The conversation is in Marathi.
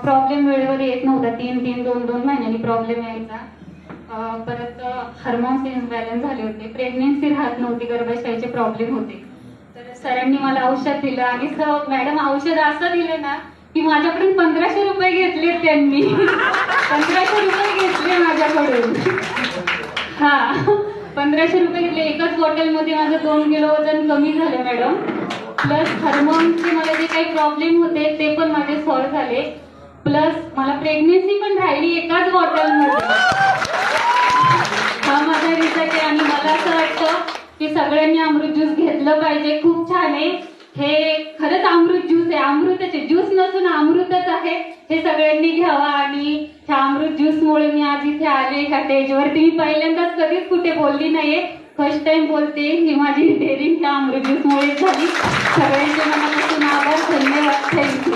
प्रॉब्लेम वेळेवर येत नव्हता. 2 महिन्यांनी प्रॉब्लेम यायचा. परत हार्मोन्स इम्बॅलन्स झाले होते, प्रेग्नेन्सी राहत नव्हती, गर्भाशयाचे प्रॉब्लेम होते. तर सरांनी मला औषध दिलं आणि मॅडम औषध असं दिलं ना की माझ्याकडून 1500 रुपये घेतले त्यांनी. 1500 रुपये घेतले माझ्याकडून. हा, 1500 रुपये घेतले. एकाच बॉटलमध्ये माझं 2 किलो वजन कमी झालं मॅडम. प्लस हार्मोनचे मला जे काही प्रॉब्लेम होते ते पण माझे सॉल्व्ह झाले. प्लस मला प्रेग्नेन्सी पण राहिली एकाच बॉटलमध्ये. हा माझा रिझल्ट आहे आणि मला असं वाटतं की सगळ्यांनी अमृत ज्यूस घेतलं पाहिजे. खूप छान आहे हे, खरंच अमृत ज्यूस आहे, अमृताचे ज्यूस नसून अमृतच आहे. हे सगळ्यांनी घ्यावा आणि ह्या अमृत ज्यूसमुळे मी आज इथे आले ह्या स्टेजवरती. मी पहिल्यांदाच कधीच कुठे बोलली नाहीये, फर्स्ट टाइम बोलते. ही माझी डेअरिंग ह्या अमृत ज्यूसमुळे झाली. सगळ्यांचे मनापासून आभार, धन्यवाद, थँक्यू.